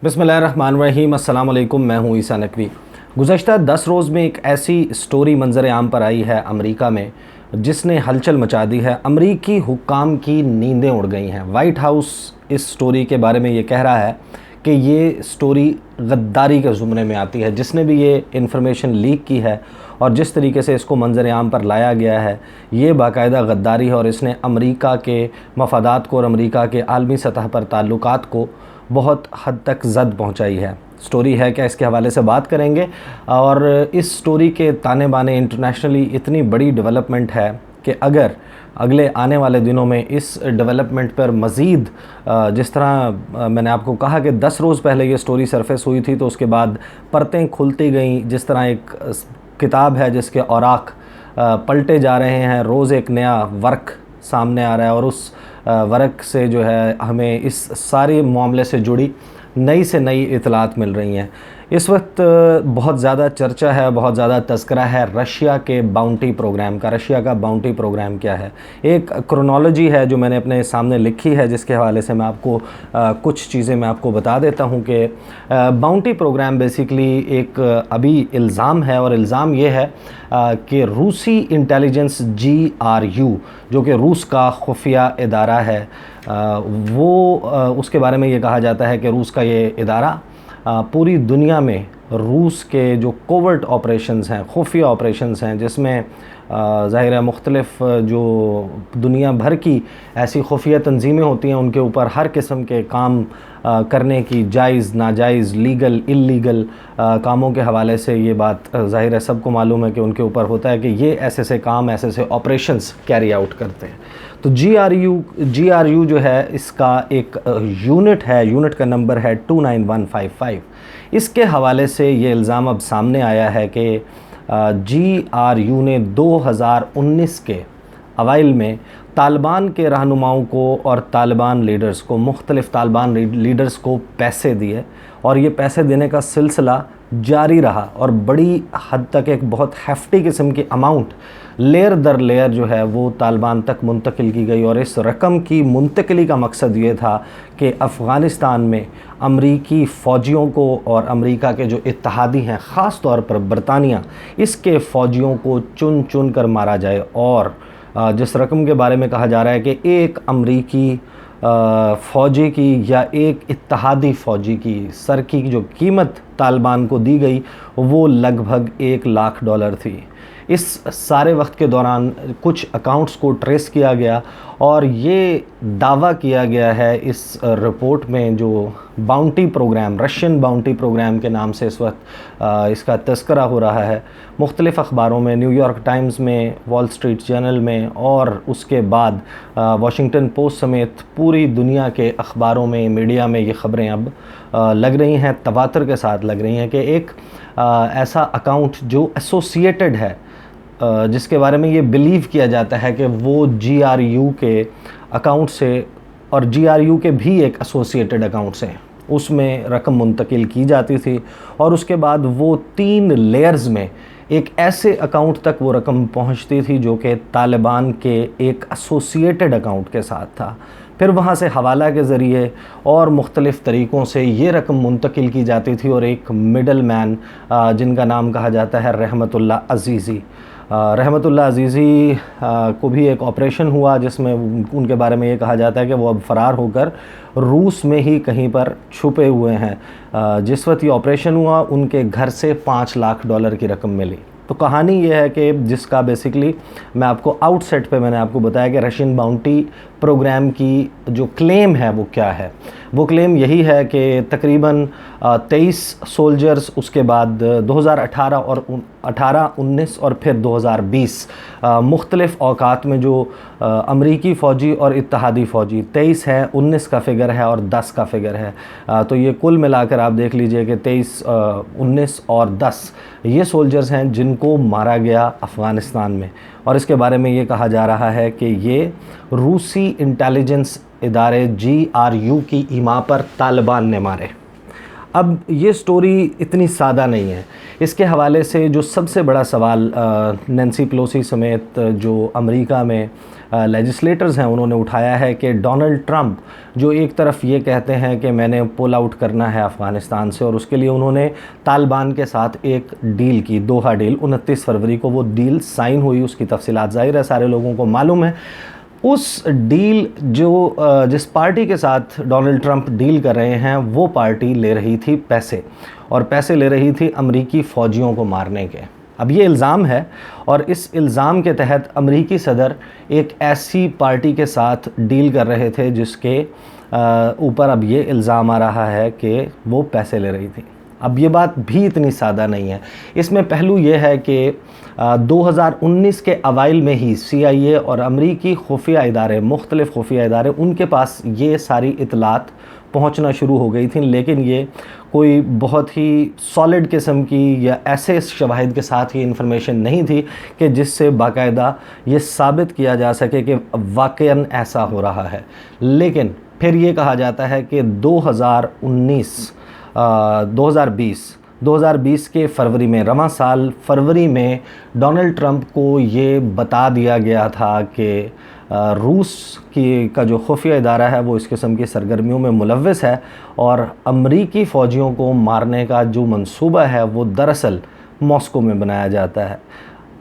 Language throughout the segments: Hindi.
बिस्मिल्लाहिर्रहमानिर्रहीम, अस्सलाम वालेकुम। मैं हूँ ईसा नकवी। गुज़श्ता 10 रोज़ में एक ऐसी स्टोरी मंजर आम पर आई है अमेरिका में जिसने हलचल मचा दी है। अमरीकी हुक्काम की नींदें उड़ गई हैं। वाइट हाउस इस स्टोरी के बारे में ये कह रहा है कि ये स्टोरी गद्दारी के ज़ुमरे में आती है। जिसने भी ये इन्फॉर्मेशन लीक की है और जिस तरीके से इसको मंजर आम पर लाया गया है, ये बाकायदा गद्दारी है और इसने अमेरिका के मफादात को और अमेरिका के आलमी सतह पर ताल्लुकात को बहुत हद तक ज़द पहुंचाई है। स्टोरी है क्या, इसके हवाले से बात करेंगे। और इस स्टोरी के ताने बाने इंटरनेशनली इतनी बड़ी डेवलपमेंट है कि अगर अगले आने वाले दिनों में इस डेवलपमेंट पर मज़ीद जिस तरह मैंने आपको कहा कि 10 रोज़ पहले ये स्टोरी सरफेस हुई थी, तो उसके बाद परतें खुलती गईं। जिस तरह एक किताब है जिसके औराक पलटे जा रहे हैं, रोज़ एक नया वर्क सामने आ रहा है और उस वर्क से जो है हमें इस सारे मामले से जुड़ी नई से नई इतलात मिल रही हैं। इस वक्त बहुत ज़्यादा चर्चा है, बहुत ज़्यादा तज़किरा है रशिया के बाउंटी प्रोग्राम का। रशिया का बाउंटी प्रोग्राम क्या है? एक क्रोनोलॉजी है जो मैंने अपने सामने लिखी है, जिसके हवाले से मैं आपको कुछ चीज़ें मैं आपको बता देता हूँ कि बाउंटी प्रोग्राम बेसिकली एक अभी इल्ज़ाम है और इल्ज़ाम ये है कि रूसी इंटेलिजेंस GRU जो कि रूस का खुफिया इदारा है, वो उसके बारे में ये कहा जाता है कि रूस का ये इदारा पूरी दुनिया में रूस के जो कोवर्ट ऑपरेशंस हैं, खुफिया ऑपरेशंस हैं, जिसमें ज़ाहिर है मुख्तलिफ़ जो दुनिया भर की ऐसी खुफिया तंजीमें होती हैं, उनके ऊपर हर किस्म के काम करने की जायज़ नाजायज़ लीगल इल्लीगल कामों के हवाले से ये बात ज़ाहिर है सबको मालूम है कि उनके ऊपर होता है कि ये ऐसे से काम, ऐसे से ऑपरेशंस कैरी आउट करते हैं। तो GRU जो है इसका एक यूनिट है, यूनिट का नंबर है 29155। इसके हवाले से ये इल्ज़ाम अब सामने आया है कि GRU ने 2019 के अवाइल में तालिबान के रहनुमाओं को और तालिबान लीडर्स को, मुख्तलिफ़ तालिबान लीडर्स को पैसे दिए और ये पैसे देने का सिलसिला जारी रहा और बड़ी हद तक एक बहुत हैफ्टी किस्म की अमाउंट लेयर दर लेयर जो है वो तालिबान तक मुंतकिल की गई। और इस रकम की मुंतकिली का मकसद ये था कि अफ़गानिस्तान में अमरीकी फ़ौजियों को और अमेरिका के जो इत्तहादी हैं, ख़ास तौर पर बरतानिया, इसके फ़ौजियों को चुन चुन कर मारा जाए। और जिस रकम के बारे में कहा जा रहा है कि एक अमरीकी फ़ौजी की या एक इत्तहादी फ़ौजी की सर की जो कीमत तालिबान को दी गई वो लगभग $1,00,000 थी। इस सारे वक्त के दौरान कुछ अकाउंट्स को ट्रेस किया गया और ये दावा किया गया है इस रिपोर्ट में, जो bounty program, Russian bounty program के नाम से इस वक्त इसका तज़किरा हो रहा है मुख्तलिफ़ अखबारों में, न्यूयॉर्क टाइम्स में, वॉल स्ट्रीट जर्नल में और उसके बाद वाशिंगटन पोस्ट समेत पूरी दुनिया के अखबारों में, मीडिया में ये ख़बरें अब लग रही हैं, तवातर के साथ लग रही हैं कि एक ऐसा अकाउंट जो एसोसिएटेड है, जिसके बारे में ये बिलीव किया जाता है कि वो GRU के अकाउंट से और GRU के भी एक एसोसिएटेड अकाउंट से उसमें रकम मुंतकिल की जाती थी और उसके बाद वो 3 लेयर्स में एक ऐसे अकाउंट तक वो रकम पहुंचती थी जो कि तालिबान के एक एसोसिएटेड अकाउंट के साथ था। फिर वहाँ से हवाला के ज़रिए और मुख्तलिफ़ तरीक़ों से ये रकम मुंतकिल की जाती थी और एक मिडल मैन जिनका नाम कहा जाता है रहमतुल्लाह अज़ीज़ी, रहमतुल्लाह अज़ीज़ी को भी एक ऑपरेशन हुआ जिसमें उनके बारे में ये कहा जाता है कि वो अब फ़रार होकर रूस में ही कहीं पर छुपे हुए हैं। जिस वक्त ये ऑपरेशन हुआ उनके घर से $5,00,000 की रकम मिली। तो कहानी ये है कि जिसका बेसिकली मैं आपको आउटसेट पे मैंने आपको बताया कि रशियन बाउंटी प्रोग्राम की जो क्लेम है वो क्या है। वो क्लेम यही है कि तकरीबन 23 सोल्जर्स उसके बाद 2018 और 18, 19 और फिर 2020 मुख्तलिफ़ औकात में जो अमरीकी फ़ौजी और इत्तहादी फ़ौजी 23 है, 19 का फ़िगर है और 10 का फ़िगर है। तो ये कुल मिलाकर आप देख लीजिए कि 23, 19 और 10 ये सोल्जर्स हैं जिनको मारा गया अफ़गानिस्तान में। और इसके बारे में ये कहा जा रहा है कि ये रूसी इंटेलिजेंस इदारे GRU की ईमा पर तालिबान ने मारे। अब ये स्टोरी इतनी सादा नहीं है। इसके हवाले से जो सबसे बड़ा सवाल नैन्सी पेलोसी समेत जो अमेरिका में लेजिस्लेटर्स हैं उन्होंने उठाया है कि डोनाल्ड ट्रंप जो एक तरफ ये कहते हैं कि मैंने पुल आउट करना है अफ़गानिस्तान से, और उसके लिए उन्होंने तालिबान के साथ एक डील की, दोहा डील, 29 फरवरी को वो डील साइन हुई। उसकी तफसीलात ज़ाहिर है सारे लोगों को मालूम है। उस डील जिस पार्टी के साथ डोनाल्ड ट्रंप डील कर रहे हैं वो पार्टी ले रही थी पैसे, और पैसे ले रही थी अमरीकी फ़ौजियों को मारने के। अब ये इल्ज़ाम है, और इस इल्ज़ाम के तहत अमरीकी सदर एक ऐसी पार्टी के साथ डील कर रहे थे जिसके ऊपर अब ये इल्ज़ाम आ रहा है कि वो पैसे ले रही थी। अब ये बात भी इतनी सादा नहीं है। इसमें पहलू ये है कि 2019 के अवाइल में ही CIA और अमरीकी खुफिया इदारे, मुख्तलिफ़ खुफिया इदारे, उनके पास ये सारी इतलात पहुंचना शुरू हो गई थी, लेकिन ये कोई बहुत ही सॉलिड किस्म की या ऐसे शवाहिद के साथ ये इन्फॉर्मेशन नहीं थी कि जिससे बाकायदा ये साबित किया जा सके कि वाकईन ऐसा हो रहा है। लेकिन फिर ये कहा जाता है कि 2020 के फरवरी में, रवां साल फरवरी में, डोनाल्ड ट्रंप को ये बता दिया गया था कि रूस का जो खुफिया इदारा है वो इस किस्म की सरगर्मियों में मुलव्वस है, और अमरीकी फ़ौजियों को मारने का जो मंसूबा है वो दरअसल मॉस्को में बनाया जाता है।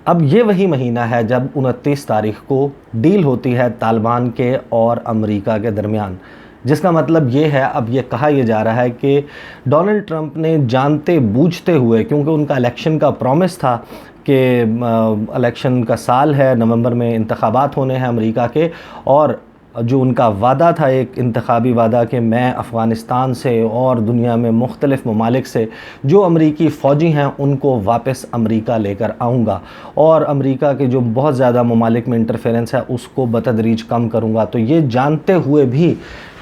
अब ये वही महीना है जब 29 तारीख को डील होती है तालिबान के और अमरीका के दरमियान, जिसका मतलब ये है, अब ये कहा यह जा रहा है कि डोनाल्ड ट्रंप ने जानते बूझते हुए, क्योंकि उनका इलेक्शन का प्रॉमिस था कि इलेक्शन का साल है, नवंबर में इंतखाबात होने हैं अमेरिका के, और जो उनका वादा था, एक इंतखाबी वादा, कि मैं अफ़गानिस्तान से और दुनिया में मुख्तलिफ़ ममालिक से जो अमरीकी फ़ौजी हैं उनको वापस अमेरिका लेकर आऊँगा, और अमेरिका के जो बहुत ज़्यादा ममालिक में इंटरफेरेंस है उसको बतदरीज कम करूँगा। तो ये जानते हुए भी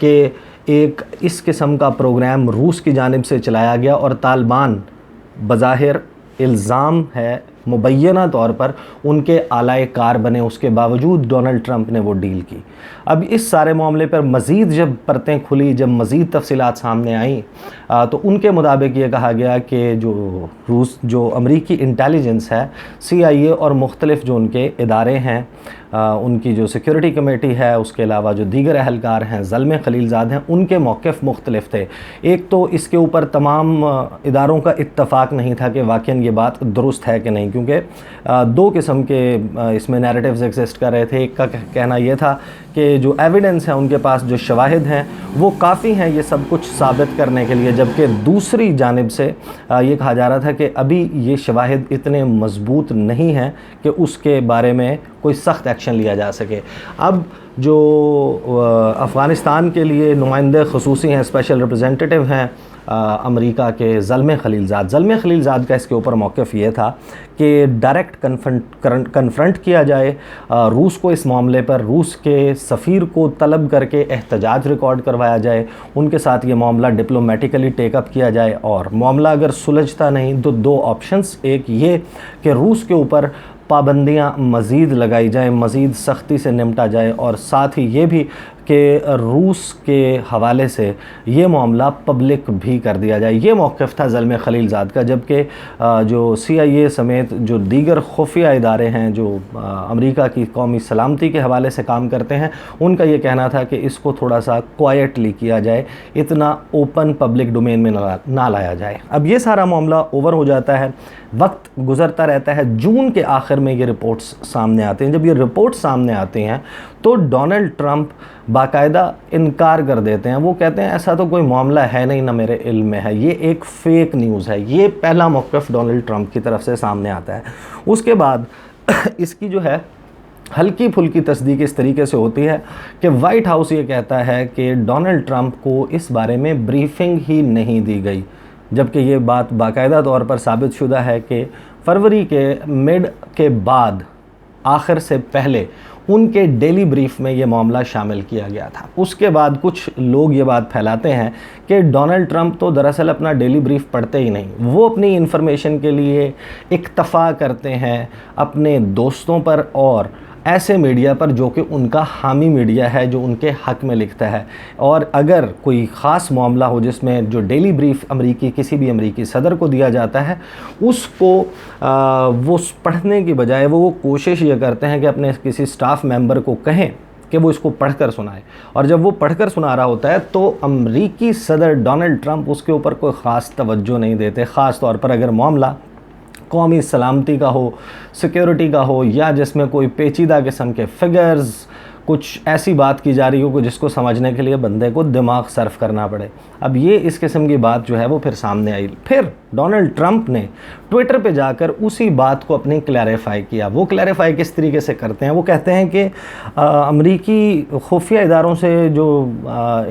कि एक इस किस्म का प्रोग्राम रूस की जानिब से चलाया गया, और तालिबान बज़ाहिर इल्ज़ाम है मुबैना तौर पर उनके आलाए कार बने, उसके बावजूद डोनाल्ड ट्रंप ने वो डील की। अब इस सारे मामले पर मज़ीद जब परतें खुली, जब मज़ीद तफसीलात सामने आई, तो उनके मुताबिक ये कहा गया कि जो अमरीकी इंटेलिजेंस है, CIA और मुख्तलिफ़ जो उनके इदारे हैं, उनकी जो सिक्योरिटी कमेटी है, उसके अलावा जो दीगर अहलकार हैं, ज़ल्मे खलीलज़ाद हैं, उनके मौक़िफ़ मुख्तलिफ़ थे। एक तो इसके ऊपर तमाम इदारों का इत्तफ़ाक़ नहीं था कि वाक़ईन ये बात दुरुस्त है कि नहीं, क्योंकि दो किस्म के इसमें नैरेटिव्स एग्जिस्ट कर रहे थे। एक का कहना यह था कि जो एविडेंस है उनके पास, जो शवाहिद हैं वो काफ़ी हैं ये सब कुछ साबित करने के लिए, जबकि दूसरी जानिब से ये कहा जा रहा था कि अभी ये शवाहिद इतने मज़बूत नहीं हैं कि उसके बारे में कोई सख्त एक्शन लिया जा सके। अब जो अफ़गानिस्तान के लिए नुमाइंदे ख़ुसूसी हैं, स्पेशल रिप्रेजेंटेटिव हैं अमेरिका के, ज़ल्मे खलीलज़ाद का इसके ऊपर मौक़िफ़ ये था कि डायरेक्ट कन्फ्रंट किया जाए रूस को इस मामले पर, रूस के सफ़ीर को तलब करके एहतजाज रिकॉर्ड करवाया जाए, उनके साथ ये मामला डिप्लोमेटिकली टेकअप किया जाए, और मामला अगर सुलझता नहीं तो दो ऑप्शंस, एक ये कि रूस के ऊपर पाबंदियाँ मज़ीद लगाई जाएँ, मज़ीद सख्ती से निपटा जाए, और साथ ही ये भी कि रूस के हवाले से ये मामला पब्लिक भी कर दिया जाए। ये मौक़िफ़ था ज़ल्मे खलीलज़ाद का, जबकि जो CIA समेत जो दीगर खुफिया इदारे हैं जो अमेरिका की कौमी सलामती के हवाले से काम करते हैं, उनका ये कहना था कि इसको थोड़ा सा क्वाइटली किया जाए, इतना ओपन पब्लिक डोमेन में ना लाया जाए। अब ये सारा मामला ओवर हो जाता है, वक्त गुज़रता रहता है, जून के आखिर में ये रिपोर्ट्स सामने आते हैं। जब ये रिपोर्ट्स सामने आते हैं तो डोनाल्ड ट्रंप बाकायदा इनकार कर देते हैं। वो कहते हैं ऐसा तो कोई मामला है नहीं, ना मेरे इल्म में है, ये एक फ़ेक न्यूज़ है। ये पहला मौक़िफ़ डोनाल्ड ट्रंप की तरफ से सामने आता है। उसके बाद इसकी जो है हल्की फुल्की तस्दीक इस तरीके से होती है कि वाइट हाउस ये कहता है कि डोनाल्ड ट्रंप को इस बारे में ब्रीफिंग ही नहीं दी गई, जबकि ये बात बाकायदा तौर पर साबित शुदा है कि फरवरी के मिड के बाद, आखिर से पहले उनके डेली ब्रीफ में ये मामला शामिल किया गया था। उसके बाद कुछ लोग ये बात फैलाते हैं कि डोनाल्ड ट्रंप तो दरअसल अपना डेली ब्रीफ पढ़ते ही नहीं, वो अपनी इन्फॉर्मेशन के लिए इक्तफ़ा करते हैं अपने दोस्तों पर और ऐसे मीडिया पर जो कि उनका हामी मीडिया है, जो उनके हक़ में लिखता है। और अगर कोई ख़ास मामला हो जिसमें जो डेली ब्रीफ किसी भी अमरीकी सदर को दिया जाता है, उसको वो पढ़ने की बजाय वो कोशिश ये करते हैं कि अपने किसी स्टाफ मेंबर को कहें कि वो इसको पढ़कर सुनाए। और जब वो पढ़कर सुना रहा होता है तो अमरीकी सदर डोनाल्ड ट्रंप उसके ऊपर कोई ख़ास तवज्जो नहीं देते। ख़ास तौर पर अगर मामला कौमी सलामती का हो, सिक्योरिटी का हो, या जिसमें कोई पेचीदा किस्म के फिगर्स, कुछ ऐसी बात की जा रही हो कि जिसको समझने के लिए बंदे को दिमाग सर्फ करना पड़े। अब ये इस किस्म की बात जो है वो फिर सामने आई। फिर डोनाल्ड ट्रंप ने ट्विटर पे जाकर उसी बात को अपनी क्लैरिफाई किया। वो क्लैरिफाई किस तरीके से करते हैं, वो कहते हैं कि अमरीकी खुफिया इदारों से जो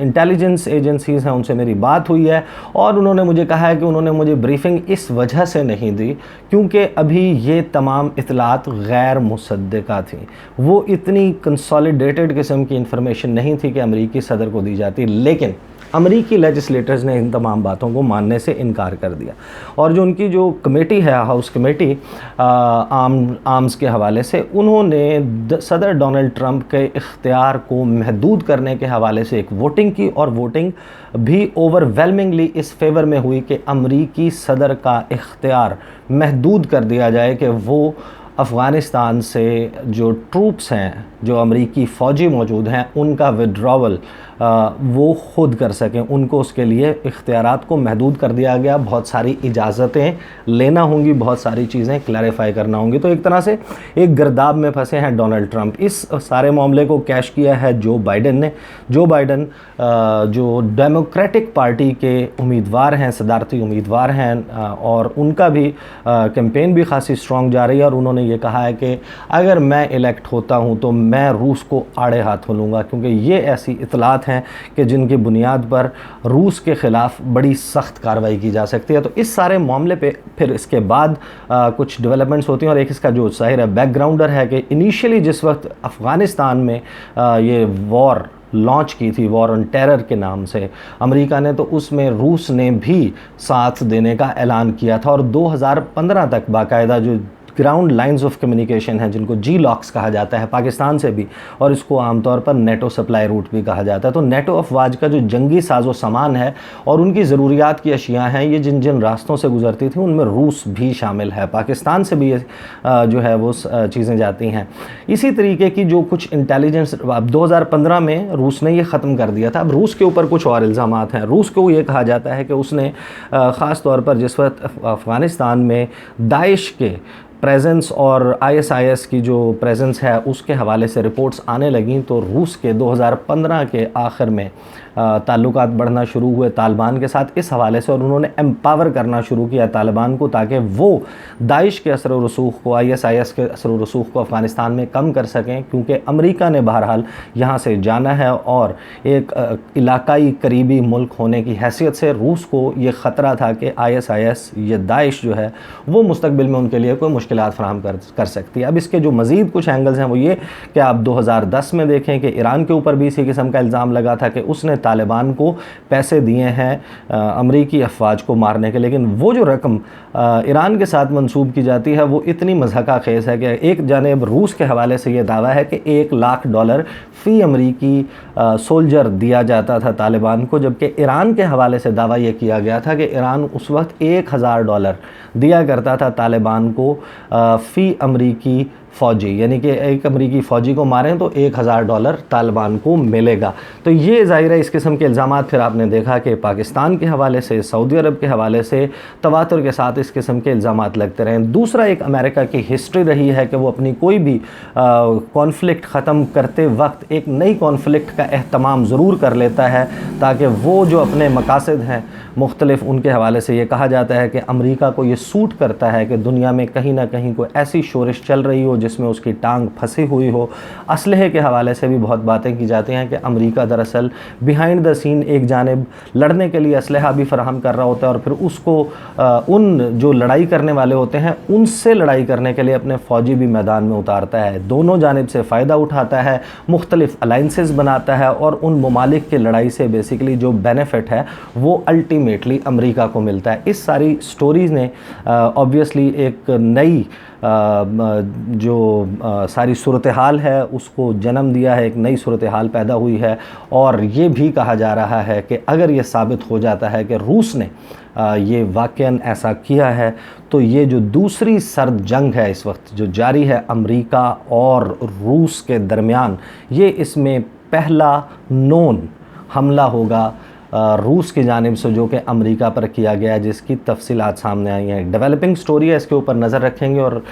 इंटेलिजेंस एजेंसीज़ हैं उनसे मेरी बात हुई है और उन्होंने मुझे कहा है कि उन्होंने मुझे ब्रीफिंग इस वजह से नहीं दी क्योंकि अभी ये तमाम इतलात गैर मुसद्दका थी। वो इतनी कंसोलिडेटेड किस्म की इंफॉर्मेशन नहीं थी कि अमरीकी सदर को दी जाती, लेकिन अमरीकी लेजिस्लेटर्स ने इन तमाम बातों को मानने से इनकार कर दिया। और जो उनकी जो कमेटी है, हाउस कमेटी आर्म्स के हवाले से, उन्होंने सदर डोनाल्ड ट्रंप के इख्तियार को महदूद करने के हवाले से एक वोटिंग की, और वोटिंग भी ओवरवेलमिंगली इस फेवर में हुई कि अमरीकी सदर का इख्तियार महदूद कर दिया जाए कि वो अफ़गानिस्तान से जो ट्रूप्स हैं, जो अमरीकी फ़ौजी मौजूद हैं, उनका विड्रॉवल वो ख़ुद कर सकें। उनको उसके लिए इख्तियारात को महदूद कर दिया गया। बहुत सारी इजाज़तें लेना होंगी, बहुत सारी चीज़ें क्लैरिफाई करना होंगी। तो एक तरह से एक गिरदाब में फंसे हैं डोनाल्ड ट्रंप। इस सारे मामले को कैश किया है जो बाइडन ने। जो बाइडन जो डेमोक्रेटिक पार्टी के उम्मीदवार हैं, सदारती उम्मीदवार हैं, और उनका भी कैंपेन भी खासी स्ट्रॉन्ग जा रही है। और उन्होंने ये कहा है कि अगर मैं इलेक्ट होता हूँ तो मैं रूस को आड़े हाथों लूँगा, क्योंकि ये ऐसी इतलात हैं कि जिनकी बुनियाद पर रूस के ख़िलाफ़ बड़ी सख्त कार्रवाई की जा सकती है। तो इस सारे मामले पे फिर इसके बाद कुछ डेवलपमेंट्स होती हैं। और एक इसका जो ज़ाहिर है बैकग्राउंडर है कि इनिशियली जिस वक्त अफ़गानिस्तान में ये वॉर लॉन्च की थी, वॉर ऑन टेरर के नाम से अमेरिका ने, तो उसमें रूस ने भी साथ देने का ऐलान किया था। और 2015 तक बाकायदा जो ग्राउंड लाइंस ऑफ कम्युनिकेशन हैं, जिनको जी लॉक्स कहा जाता है, पाकिस्तान से भी, और इसको आमतौर पर नेटो सप्लाई रूट भी कहा जाता है। तो नेटो अफवाज का जो जंगी साजो सामान है और उनकी ज़रूरियात की अशियाँ हैं, ये जिन जिन रास्तों से गुजरती थी उनमें रूस भी शामिल है। पाकिस्तान से भी ये जो है वो चीज़ें जाती हैं। इसी तरीके की जो कुछ इंटेलिजेंस, अब 2015 में रूस ने ये ख़त्म कर दिया था। अब रूस के ऊपर कुछ और इल्ज़ामात हैं। रूस को ये कहा जाता है कि उसने ख़ास तौर पर जिस वक्त अफ़गानिस्तान में दाइश के प्रेजेंस और आईएसआईएस की जो प्रेजेंस है उसके हवाले से रिपोर्ट्स आने लगीं, तो रूस के 2015 के आखिर में ताल्लुकात बढ़ना शुरू हुए तालिबान के साथ इस हवाले से, और उन्होंने एम्पावर करना शुरू किया तालिबान को, ताकि वो दाइश के असर व रसूख को, आईएसआईएस के असर व रसूख को अफ़गानिस्तान में कम कर सकें। क्योंकि अमेरिका ने बहरहाल यहाँ से जाना है, और एक इलाकाई करीबी मुल्क होने की हैसियत से रूस को ये ख़तरा था कि आईएसआईएस, ये दाइश जो है वो मुस्तकबिल में उनके लिए कोई मुश्किलात फराहम कर सकती है। अब इसके जो मज़ीद कुछ एंगल्स हैं वो ये कि आप 2010 में देखें कि ईरान के ऊपर भी इसी किस्म का इल्ज़ाम लगा था कि उसने तालिबान को पैसे दिए हैं अमरीकी अफवाज को मारने के, लेकिन वो जो रकम ईरान के साथ मंसूब की जाती है वो इतनी मज़हका खेज़ है कि एक जानिब रूस के हवाले से ये दावा है कि $1,00,000 फ़ी अमरीकी सोल्जर दिया जाता था तालिबान को, जबकि ईरान के हवाले से दावा ये किया गया था कि ईरान उस वक्त $1,000 दिया करता था तालिबान को फ़ी अमरीकी फ़ौजी, यानी कि एक अमरीकी फ़ौजी को मारें तो $1,000 तालिबान को मिलेगा। तो ये ज़ाहिर है इस किस्म के इल्ज़ामात फिर आपने देखा कि पाकिस्तान के हवाले से, सऊदी अरब के हवाले से तवातुर के साथ इस किस्म के इल्ज़ामात लगते रहे। दूसरा, एक अमेरिका की हिस्ट्री रही है कि वो अपनी कोई भी कॉन्फ्लिक्ट ख़त्म करते वक्त एक नई कॉन्फ्लिक्ट का एहतमाम ज़रूर कर लेता है, ताकि वो जो अपने मकासद हैं मुख्तलिफ, उनके हवाले से ये कहा जाता है कि अमेरिका को ये सूट करता है कि दुनिया में कहीं ना कहीं कोई ऐसी शोरिश चल रही हो जिसमें उसकी टांग फंसी हुई हो। असलहे के हवाले से भी बहुत बातें की जाती हैं कि अमेरिका दरअसल बिहाइंड द सीन एक जानिब लड़ने के लिए असलहा भी फराहम कर रहा होता है, और फिर उसको उन जो लड़ाई करने वाले होते हैं उनसे लड़ाई करने के लिए अपने फ़ौजी भी मैदान में उतारता है, दोनों जानिब से फ़ायदा उठाता है, मुख्तलिफ अलाइंसेस बनाता है, और उन ममालिक की लड़ाई से बेसिकली जो बेनिफिट है वो अल्टीमेट अल्टीमेटली अमेरिका को मिलता है। इस सारी स्टोरीज़ ने ऑब्वियसली एक नई सारी सूरत हाल है उसको जन्म दिया है, एक नई सूरत हाल पैदा हुई है। और ये भी कहा जा रहा है कि अगर ये साबित हो जाता है कि रूस ने ये वाक़ई ऐसा किया है, तो ये जो दूसरी सर्द जंग है इस वक्त जो जारी है अमेरिका और रूस के दरमियान, ये इसमें पहला नोन हमला होगा रूस की जानिब से जो कि अमेरिका पर किया गया, जिसकी तफसीलात सामने आई हैं। डेवलपिंग स्टोरी है, इसके ऊपर नज़र रखेंगे और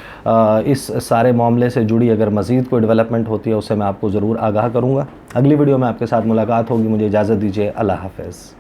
इस सारे मामले से जुड़ी अगर मज़ीद कोई डेवलपमेंट होती है उससे मैं आपको ज़रूर आगाह करूँगा। अगली वीडियो में आपके साथ मुलाकात होगी। मुझे इजाज़त दीजिए। अल्लाह हाफ़िज़।